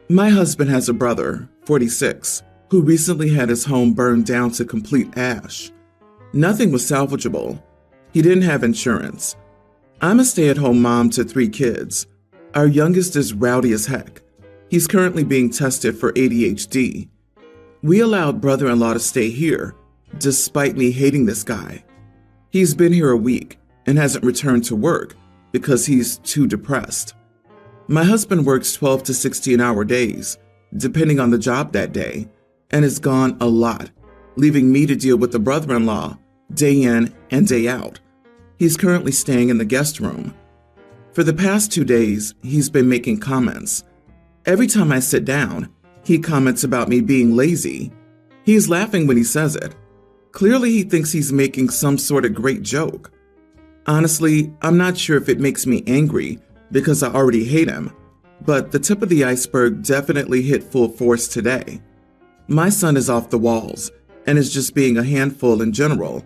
My husband has a brother, 46, who recently had his home burned down to complete ash. Nothing was salvageable. He didn't have insurance. I'm a stay-at-home mom to 3 kids. Our youngest is rowdy as heck. He's currently being tested for ADHD. We allowed brother-in-law to stay here, despite me hating this guy. He's been here a week and hasn't returned to work because he's too depressed. My husband works 12 to 16-hour days, depending on the job that day, and is gone a lot, leaving me to deal with the brother-in-law day in and day out. He's currently staying in the guest room. For the past 2 days, he's been making comments. Every time I sit down, he comments about me being lazy. He's laughing when he says it. Clearly, he thinks he's making some sort of great joke. Honestly, I'm not sure if it makes me angry because I already hate him, but the tip of the iceberg definitely hit full force today. My son is off the walls and is just being a handful in general,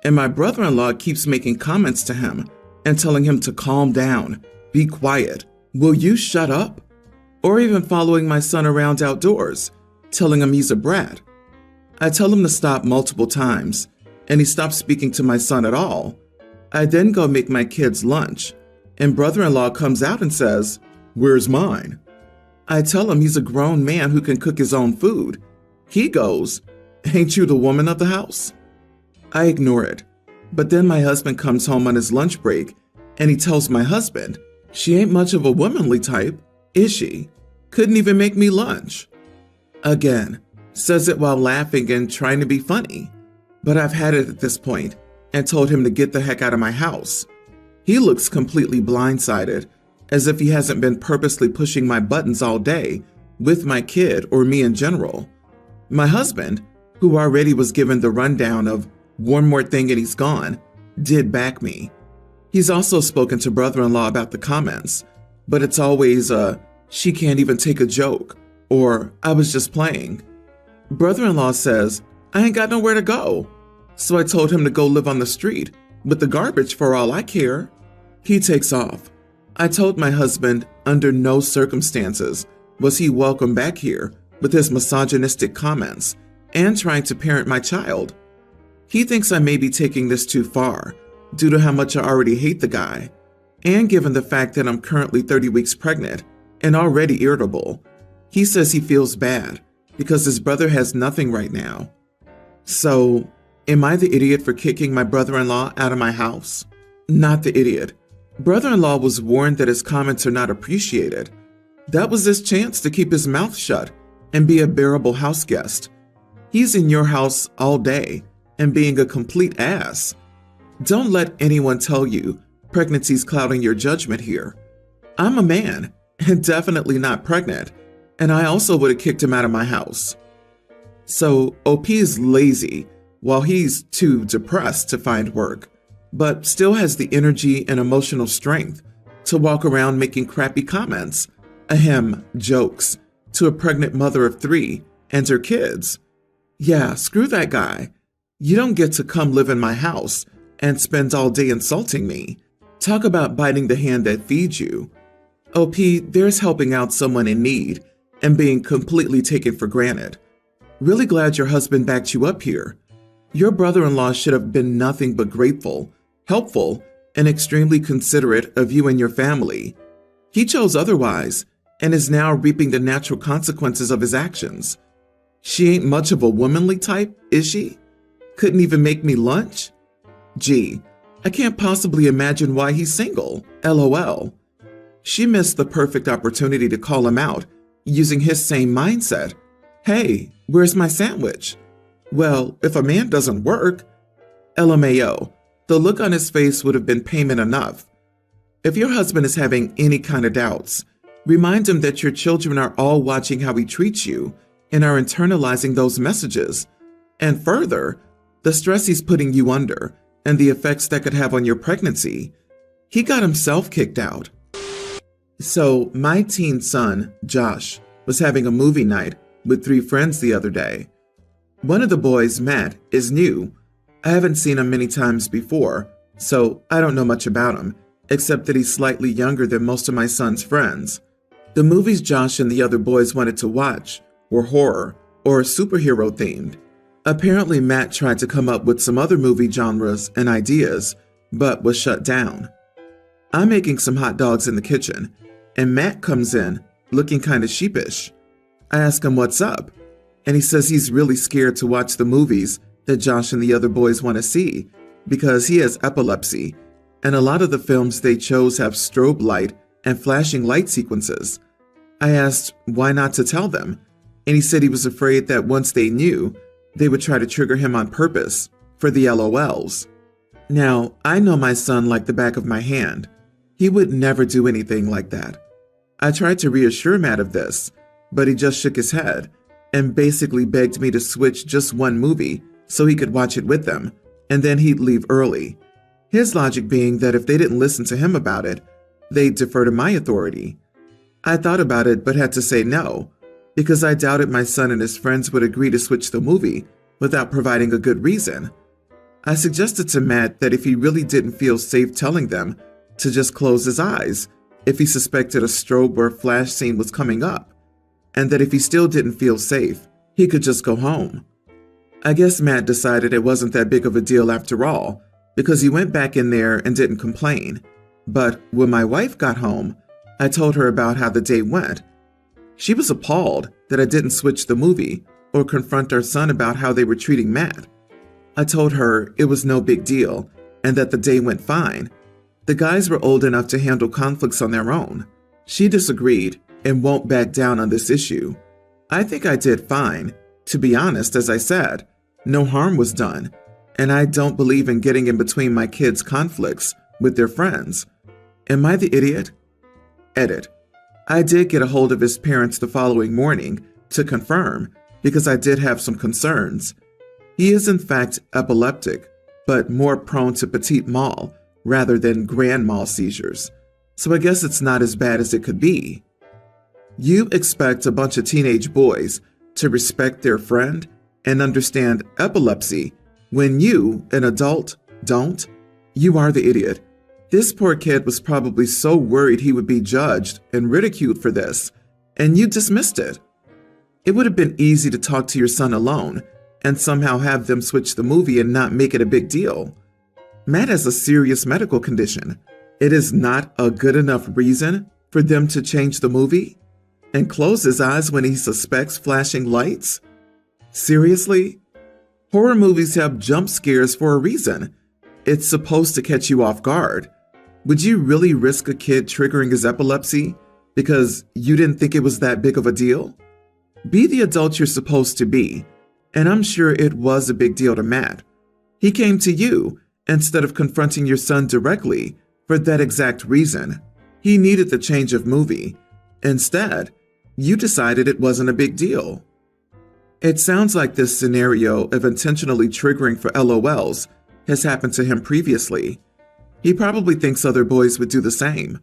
and my brother-in-law keeps making comments to him and telling him to calm down, be quiet, will you shut up? Or even following my son around outdoors, telling him he's a brat. I tell him to stop multiple times, and he stops speaking to my son at all. I then go make my kids lunch, and brother-in-law comes out and says, "Where's mine?" I tell him he's a grown man who can cook his own food. He goes, "Ain't you the woman of the house?" I ignore it, but then my husband comes home on his lunch break, and he tells my husband, "She ain't much of a womanly type, is she? Couldn't even make me lunch." Again, says it while laughing and trying to be funny, but I've had it at this point and told him to get the heck out of my house. He looks completely blindsided, as if he hasn't been purposely pushing my buttons all day with my kid or me in general. My husband, who already was given the rundown of one more thing and he's gone, did back me. He's also spoken to brother-in-law about the comments, but it's always she can't even take a joke, or I was just playing. Brother-in-law says, I ain't got nowhere to go, so I told him to go live on the street with the garbage for all I care. He takes off. I told my husband under no circumstances was he welcome back here with his misogynistic comments and trying to parent my child. He thinks I may be taking this too far due to how much I already hate the guy, and given the fact that I'm currently 30 weeks pregnant and already irritable. He says he feels bad because his brother has nothing right now. So, am I the idiot for kicking my brother-in-law out of my house? Not the idiot. Brother-in-law was warned that his comments are not appreciated. That was his chance to keep his mouth shut and be a bearable house guest. He's in your house all day and being a complete ass. Don't let anyone tell you pregnancy's clouding your judgment here. I'm a man and definitely not pregnant, and I also would have kicked him out of my house. So OP is lazy while he's too depressed to find work, but still has the energy and emotional strength to walk around making crappy comments, jokes, to a pregnant mother of 3 and her kids. Yeah, screw that guy. You don't get to come live in my house and spend all day insulting me. Talk about biting the hand that feeds you. OP, there's helping out someone in need and being completely taken for granted. Really glad your husband backed you up here. Your brother-in-law should have been nothing but grateful, helpful, and extremely considerate of you and your family. He chose otherwise and is now reaping the natural consequences of his actions. She ain't much of a womanly type, is she? Couldn't even make me lunch? Gee, I can't possibly imagine why he's single, LOL. She missed the perfect opportunity to call him out using his same mindset. Hey, where's my sandwich? Well, if a man doesn't work, LMAO, the look on his face would have been payment enough. If your husband is having any kind of doubts, remind him that your children are all watching how he treats you and are internalizing those messages. And further, the stress he's putting you under and the effects that could have on your pregnancy. He got himself kicked out. So my teen son, Josh, was having a movie night with 3 friends the other day. One of the boys, Matt, is new. I haven't seen him many times before, so I don't know much about him, except that he's slightly younger than most of my son's friends. The movies Josh and the other boys wanted to watch were horror or superhero themed. Apparently, Matt tried to come up with some other movie genres and ideas, but was shut down. I'm making some hot dogs in the kitchen, and Matt comes in looking kind of sheepish. I ask him what's up, and he says he's really scared to watch the movies that Josh and the other boys want to see because he has epilepsy, and a lot of the films they chose have strobe light and flashing light sequences. I asked why not to tell them, and he said he was afraid that once they knew, they would try to trigger him on purpose for the LOLs. Now, I know my son like the back of my hand. He would never do anything like that. I tried to reassure Matt of this, but he just shook his head and basically begged me to switch just one movie so he could watch it with them, and then he'd leave early. His logic being that if they didn't listen to him about it, they'd defer to my authority. I thought about it but had to say no, because I doubted my son and his friends would agree to switch the movie without providing a good reason. I suggested to Matt that if he really didn't feel safe telling them, to just close his eyes if he suspected a strobe or flash scene was coming up, and that if he still didn't feel safe, he could just go home. I guess Matt decided it wasn't that big of a deal after all, because he went back in there and didn't complain. But when my wife got home, I told her about how the day went. She was appalled that I didn't switch the movie or confront our son about how they were treating Matt. I told her it was no big deal and that the day went fine. The guys were old enough to handle conflicts on their own. She disagreed and won't back down on this issue. I think I did fine. To be honest, as I said, no harm was done, and I don't believe in getting in between my kids' conflicts with their friends. Am I the idiot? Edit. I did get a hold of his parents the following morning to confirm, because I did have some concerns. He is in fact epileptic, but more prone to petit mal rather than grand mal seizures, so I guess it's not as bad as it could be. You expect a bunch of teenage boys to respect their friend and understand epilepsy when you, an adult, don't? You are the idiot. This poor kid was probably so worried he would be judged and ridiculed for this, and you dismissed it. It would have been easy to talk to your son alone and somehow have them switch the movie and not make it a big deal. Matt has a serious medical condition. It is not a good enough reason for them to change the movie and close his eyes when he suspects flashing lights? Seriously? Horror movies have jump scares for a reason. It's supposed to catch you off guard. Would you really risk a kid triggering his epilepsy because you didn't think it was that big of a deal? Be the adult you're supposed to be, and I'm sure it was a big deal to Matt. He came to you instead of confronting your son directly for that exact reason. He needed the change of movie. Instead, you decided it wasn't a big deal. It sounds like this scenario of intentionally triggering for LOLs has happened to him previously. He probably thinks other boys would do the same.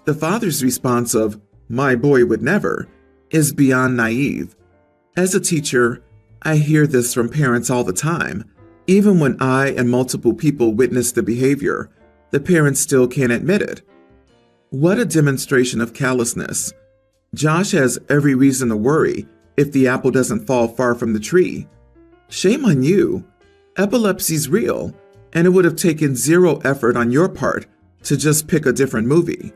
The father's response of, "My boy would never," is beyond naive. As a teacher, I hear this from parents all the time. Even when I and multiple people witness the behavior, the parents still can't admit it. What a demonstration of callousness. Josh has every reason to worry if the apple doesn't fall far from the tree. Shame on you. Epilepsy's real, and it would have taken zero effort on your part to just pick a different movie.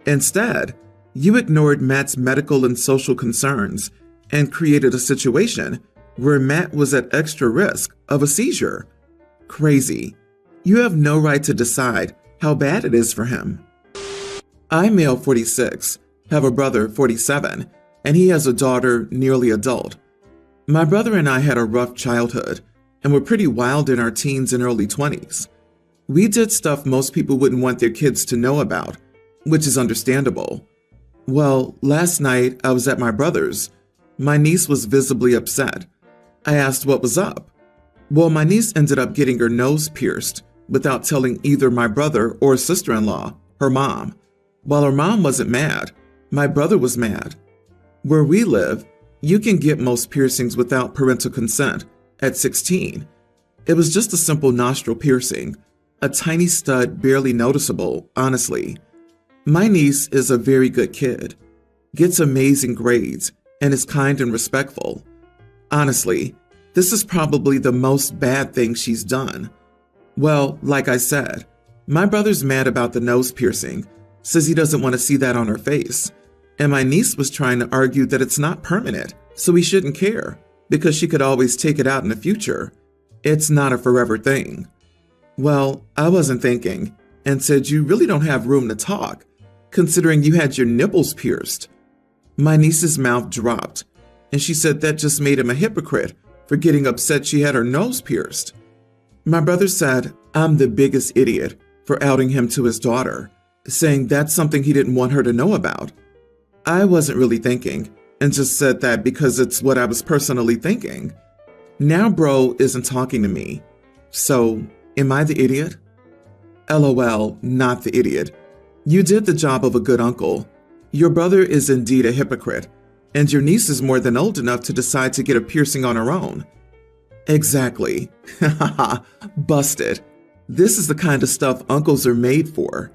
Instead, you ignored Matt's medical and social concerns and created a situation where Matt was at extra risk of a seizure. Crazy. You have no right to decide how bad it is for him. I, male 46, have a brother 47, and he has a daughter nearly adult. My brother and I had a rough childhood and were pretty wild in our teens and early 20s. We did stuff most people wouldn't want their kids to know about, which is understandable. Well, last night I was at my brother's. My niece was visibly upset. I asked what was up. Well, my niece ended up getting her nose pierced without telling either my brother or sister-in-law, her mom. While her mom wasn't mad, my brother was mad. Where we live, you can get most piercings without parental consent at 16. It was just a simple nostril piercing, a tiny stud barely noticeable, honestly. My niece is a very good kid. gets amazing grades, and is kind and respectful. Honestly, this is probably the most bad thing she's done. Well, like I said, my brother's mad about the nose piercing, says he doesn't want to see that on her face. And my niece was trying to argue that it's not permanent, so he shouldn't care, because she could always take it out in the future. It's not a forever thing. Well, I wasn't thinking, and said you really don't have room to talk, considering you had your nipples pierced. My niece's mouth dropped, and she said that just made him a hypocrite for getting upset she had her nose pierced. My brother said I'm the biggest idiot for outing him to his daughter, saying that's something he didn't want her to know about. I wasn't really thinking, and just said that because it's what I was personally thinking. Now bro isn't talking to me. So, am I the idiot? LOL, not the idiot. You did the job of a good uncle. Your brother is indeed a hypocrite, and your niece is more than old enough to decide to get a piercing on her own. Exactly. Haha, busted. This is the kind of stuff uncles are made for.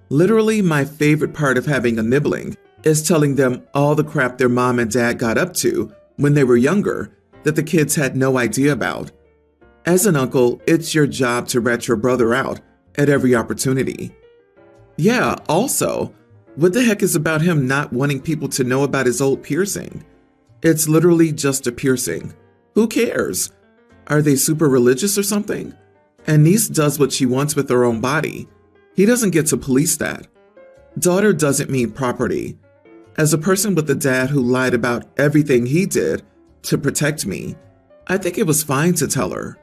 Literally, my favorite part of having a nibbling is telling them all the crap their mom and dad got up to when they were younger that the kids had no idea about. As an uncle, it's your job to rat your brother out at every opportunity. Yeah, also, what the heck is about him not wanting people to know about his old piercing? It's literally just a piercing. Who cares? Are they super religious or something? And niece does what she wants with her own body. He doesn't get to police that. Daughter doesn't mean property. As a person with a dad who lied about everything he did to protect me, I think it was fine to tell her.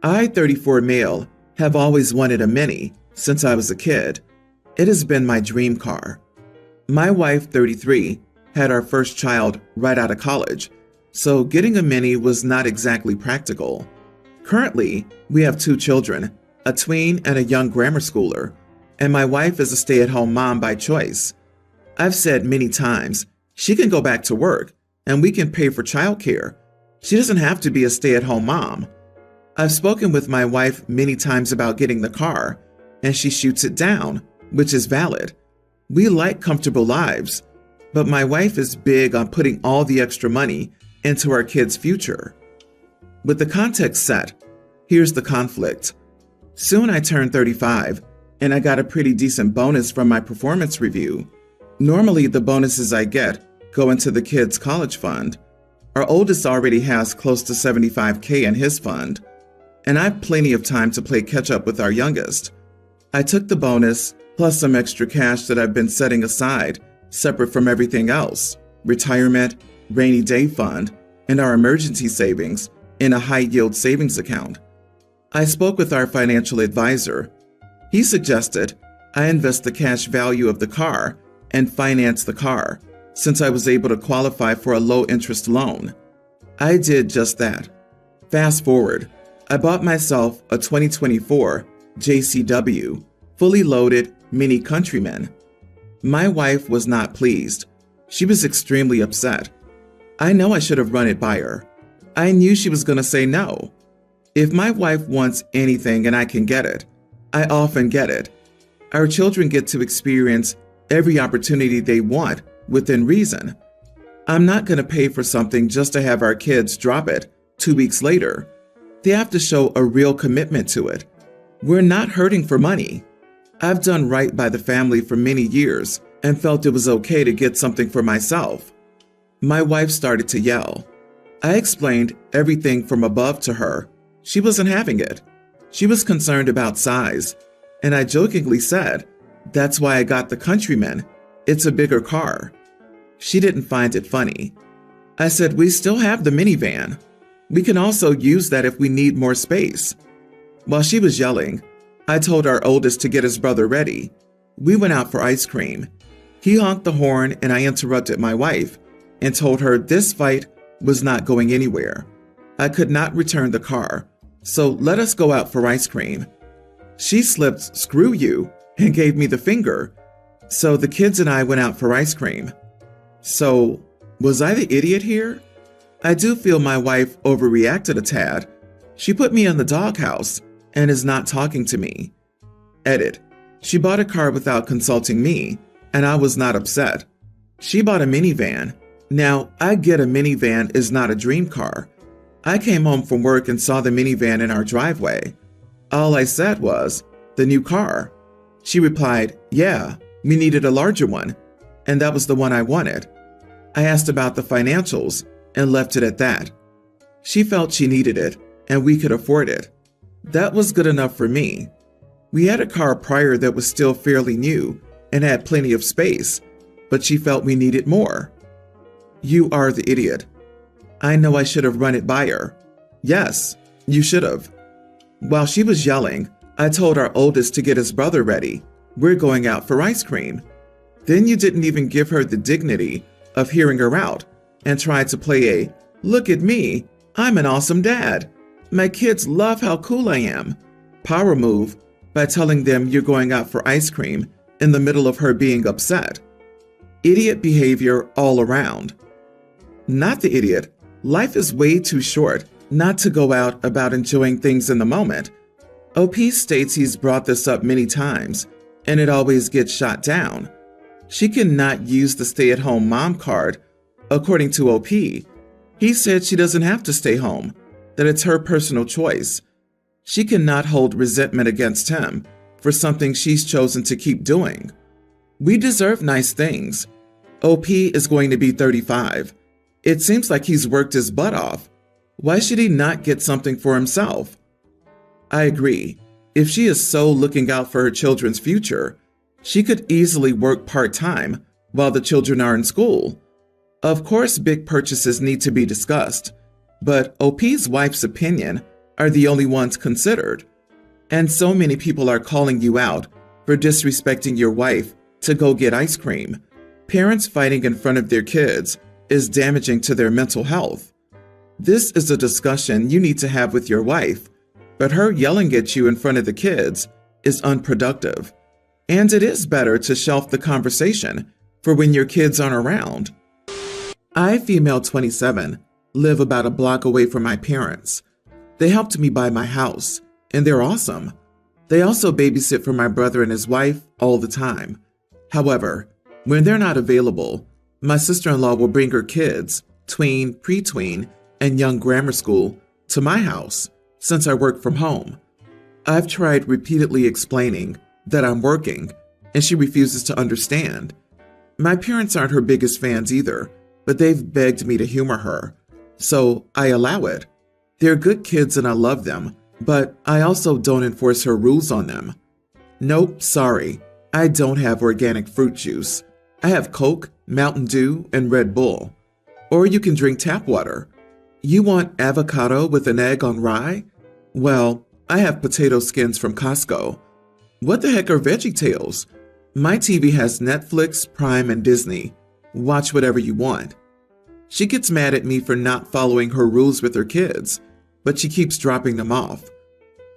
I, 34 male, have always wanted a Mini since I was a kid. It has been my dream car. My wife, 33, had our first child right out of college, so getting a Mini was not exactly practical. Currently, we have 2 children, a tween and a young grammar schooler, and my wife is a stay-at-home mom by choice. I've said many times, she can go back to work, and we can pay for childcare. She doesn't have to be a stay-at-home mom. I've spoken with my wife many times about getting the car, and she shoots it down, which is valid. We like comfortable lives, but my wife is big on putting all the extra money into our kids' future. With the context set, here's the conflict. Soon I turn 35, and I got a pretty decent bonus from my performance review. Normally, the bonuses I get go into the kids' college fund. Our oldest already has close to $75K in his fund, and I have plenty of time to play catch-up with our youngest. I took the bonus, plus some extra cash that I've been setting aside, separate from everything else, retirement, rainy day fund, and our emergency savings, in a high-yield savings account. I spoke with our financial advisor. He suggested I invest the cash value of the car and finance the car, since I was able to qualify for a low-interest loan. I did just that. Fast forward, I bought myself a 2024 JCW, fully loaded Mini Countryman. My wife was not pleased. She was extremely upset. I know I should have run it by her. I knew she was going to say no. If my wife wants anything and I can get it, I often get it. Our children get to experience every opportunity they want within reason. I'm not going to pay for something just to have our kids drop it 2 weeks later. They have to show a real commitment to it. We're not hurting for money. I've done right by the family for many years and felt it was okay to get something for myself. My wife started to yell. I explained everything from above to her. She wasn't having it. She was concerned about size, and I jokingly said, "That's why I got the Countryman. It's a bigger car." She didn't find it funny. I said, "We still have the minivan. We can also use that if we need more space." While she was yelling, I told our oldest to get his brother ready. We went out for ice cream. He honked the horn and I interrupted my wife and told her this fight was not going anywhere. I could not return the car, so let us go out for ice cream. She slipped "screw you" and gave me the finger, so the kids and I went out for ice cream. So, was I the idiot here? I do feel my wife overreacted a tad. She put me in the doghouse and is not talking to me. Edit. She bought a car without consulting me, and I was not upset. She bought a minivan. Now, I get a minivan is not a dream car. I came home from work and saw the minivan in our driveway. All I said was, "The new car." She replied, "Yeah, we needed a larger one, and that was the one I wanted." I asked about the financials and left it at that. She felt she needed it, and we could afford it. That was good enough for me. We had a car prior that was still fairly new and had plenty of space, but she felt we needed more. You are the idiot. I know I should have run it by her. Yes, you should have. While she was yelling, I told our oldest to get his brother ready. We're going out for ice cream. Then you didn't even give her the dignity of hearing her out and tried to play a, "Look at me, I'm an awesome dad. My kids love how cool I am" power move by telling them you're going out for ice cream in the middle of her being upset. Idiot behavior all around. Not the idiot. Life is way too short not to go out about enjoying things in the moment. OP states he's brought this up many times, and it always gets shot down. She cannot use the stay-at-home mom card. According to OP, he said she doesn't have to stay home, that it's her personal choice. She cannot hold resentment against him for something she's chosen to keep doing. We deserve nice things. OP is going to be 35. It seems like he's worked his butt off. Why should he not get something for himself? I agree. If she is so looking out for her children's future, she could easily work part-time while the children are in school. Of course, big purchases need to be discussed, but OP's wife's opinion are the only ones considered. And so many people are calling you out for disrespecting your wife to go get ice cream. Parents fighting in front of their kids is damaging to their mental health. This is a discussion you need to have with your wife, but her yelling at you in front of the kids is unproductive. And it is better to shelf the conversation for when your kids aren't around. I, female 27, live about a block away from my parents. They helped me buy my house, and they're awesome. They also babysit for my brother and his wife all the time. However, when they're not available, my sister-in-law will bring her kids, tween, pre-tween, and young grammar school, to my house since I work from home. I've tried repeatedly explaining that I'm working, and she refuses to understand. My parents aren't her biggest fans either, but they've begged me to humor her, so I allow it. They're good kids and I love them, but I also don't enforce her rules on them. Nope, sorry, I don't have organic fruit juice. I have Coke, Mountain Dew, and Red Bull. Or you can drink tap water. You want avocado with an egg on rye? Well, I have potato skins from Costco. What the heck are VeggieTales? My TV has Netflix, Prime, and Disney. Watch whatever you want. She gets mad at me for not following her rules with her kids, but she keeps dropping them off.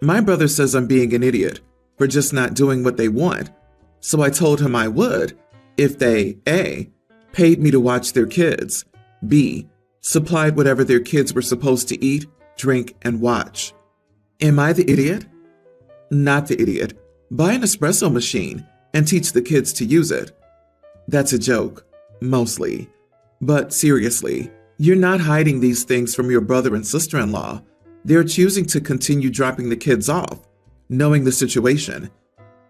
My brother says I'm being an idiot for just not doing what they want, so I told him I would if they A, paid me to watch their kids, B, supplied whatever their kids were supposed to eat, drink, and watch. Am I the idiot? Not the idiot. Buy an espresso machine and teach the kids to use it. That's a joke, mostly. But seriously, you're not hiding these things from your brother and sister-in-law. They're choosing to continue dropping the kids off, knowing the situation.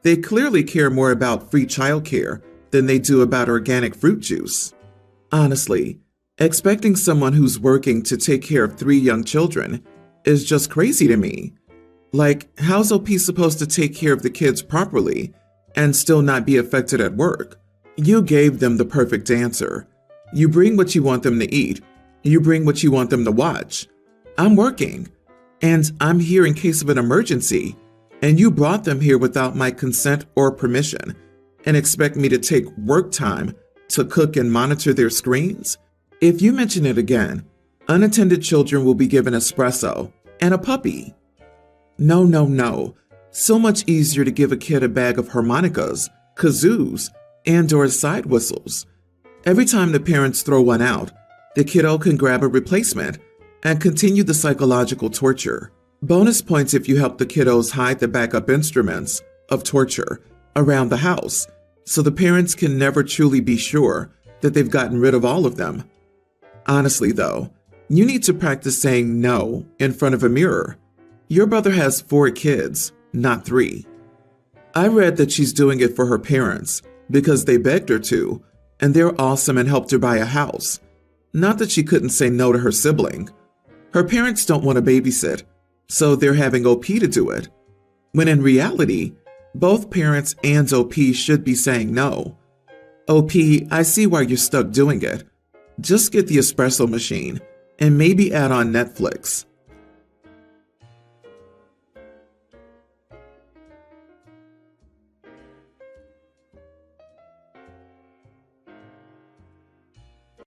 They clearly care more about free childcare than they do about organic fruit juice. Honestly, expecting someone who's working to take care of 3 young children is just crazy to me. Like, how's OP supposed to take care of the kids properly and still not be affected at work? You gave them the perfect answer. You bring what you want them to eat. You bring what you want them to watch. I'm working, and I'm here in case of an emergency, and you brought them here without my consent or permission and expect me to take work time to cook and monitor their screens? If you mention it again, unattended children will be given espresso and a puppy. No. So much easier to give a kid a bag of harmonicas, kazoos, and/or side whistles. Every time the parents throw one out, the kiddo can grab a replacement and continue the psychological torture. Bonus points if you help the kiddos hide the backup instruments of torture around the house, so the parents can never truly be sure that they've gotten rid of all of them. Honestly, though, you need to practice saying no in front of a mirror. Your brother has 4 kids, not 3. I read that she's doing it for her parents because they begged her to, and they're awesome and helped her buy a house. Not that she couldn't say no to her sibling. Her parents don't want to babysit, so they're having OP to do it. When in reality, both parents and OP should be saying no. OP, I see why you're stuck doing it. Just get the espresso machine and maybe add on Netflix.